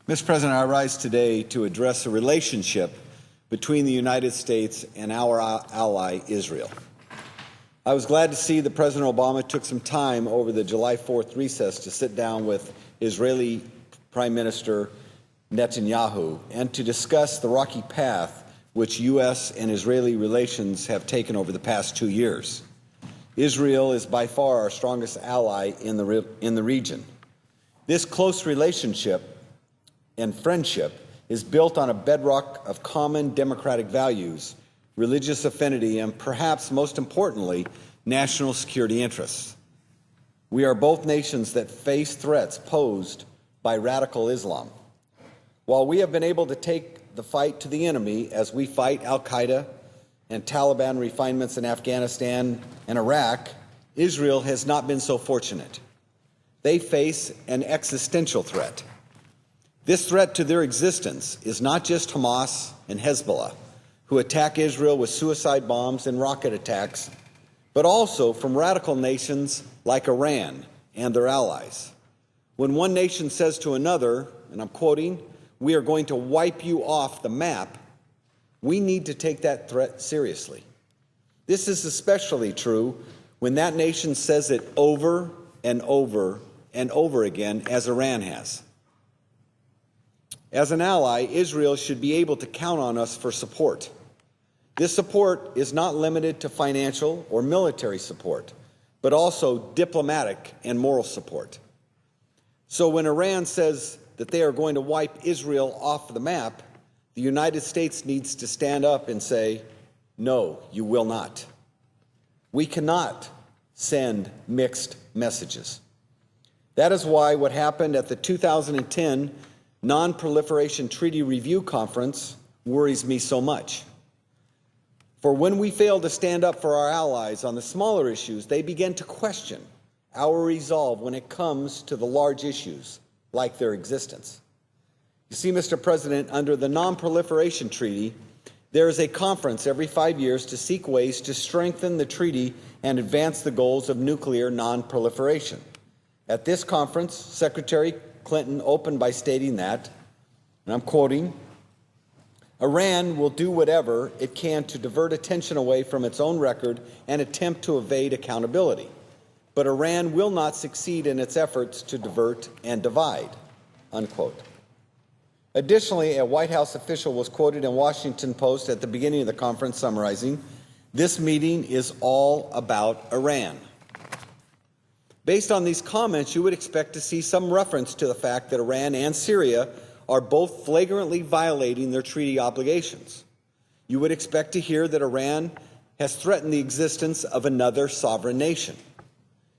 Mr. President, I rise today to address the relationship between the United States and our ally, Israel. I was glad to see that President Obama took some time over the July 4th recess to sit down with Israeli Prime Minister Netanyahu and to discuss the rocky path which U.S. and Israeli relations have taken over the past 2 years. Israel is by far our strongest ally in the region. This close relationship and friendship is built on a bedrock of common democratic values, religious affinity, and perhaps most importantly, national security interests. We are both nations that face threats posed by radical Islam. While we have been able to take the fight to the enemy as we fight al-Qaeda and Taliban refinements in Afghanistan and Iraq, Israel has not been so fortunate. They face an existential threat. This threat to their existence is not just Hamas and Hezbollah, who attack Israel with suicide bombs and rocket attacks, but also from radical nations like Iran and their allies. When one nation says to another, and I'm quoting, "We are going to wipe you off the map," we need to take that threat seriously. This is especially true when that nation says it over and over and over again, as Iran has. As an ally, Israel should be able to count on us for support. This support is not limited to financial or military support, but also diplomatic and moral support. So when Iran says that they are going to wipe Israel off the map, the United States needs to stand up and say, "No, you will not." We cannot send mixed messages. That is why what happened at the 2010 Non-Proliferation Treaty Review Conference worries me so much. For when we fail to stand up for our allies on the smaller issues, they begin to question our resolve when it comes to the large issues, like their existence. You see, Mr. President, under the Non-Proliferation Treaty, there is a conference every 5 years to seek ways to strengthen the treaty and advance the goals of nuclear non-proliferation. At this conference, Secretary Clinton opened by stating that, and I'm quoting, "Iran will do whatever it can to divert attention away from its own record and attempt to evade accountability. But Iran will not succeed in its efforts to divert and divide," unquote. Additionally, a White House official was quoted in Washington Post at the beginning of the conference summarizing, "This meeting is all about Iran." Based on these comments, you would expect to see some reference to the fact that Iran and Syria are both flagrantly violating their treaty obligations. You would expect to hear that Iran has threatened the existence of another sovereign nation.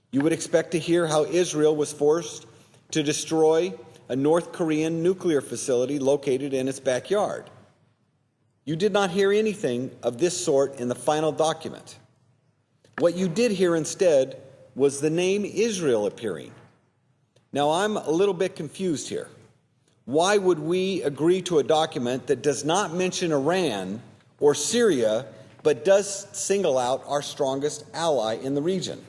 You would expect to hear how Israel was forced to destroy a North Korean nuclear facility located in its backyard. You did not hear anything of this sort in the final document. What you did hear instead was the name Israel appearing. Now, I'm a little bit confused here. Why would we agree to a document that does not mention Iran or Syria, but does single out our strongest ally in the region?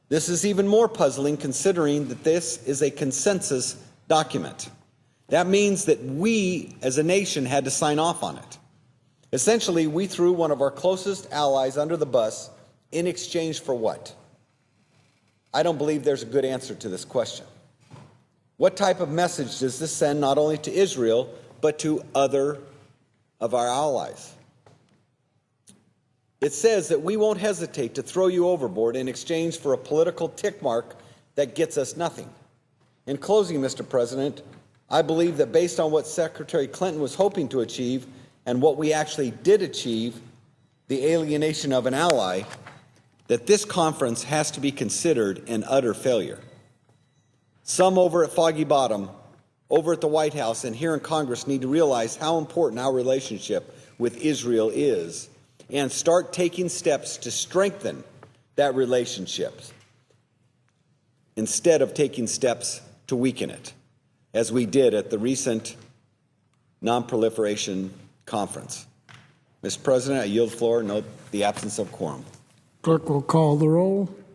This is even more puzzling considering that this is a consensus document. That means that we as a nation had to sign off on it. Essentially, we threw one of our closest allies under the bus in exchange for what? I don't believe there's a good answer to this question. What type of message does this send not only to Israel, but to other of our allies? It says that we won't hesitate to throw you overboard in exchange for a political tick mark that gets us nothing. In closing, Mr. President, I believe that based on what Secretary Clinton was hoping to achieve and what we actually did achieve, the alienation of an ally, that this conference has to be considered an utter failure. Some over at Foggy Bottom, over at the White House, and here in Congress need to realize how important our relationship with Israel is and start taking steps to strengthen that relationship instead of taking steps to weaken it, as we did at the recent Non-Proliferation Conference. Mr. President, I yield the floor. Note the absence of quorum. Clerk will call the roll.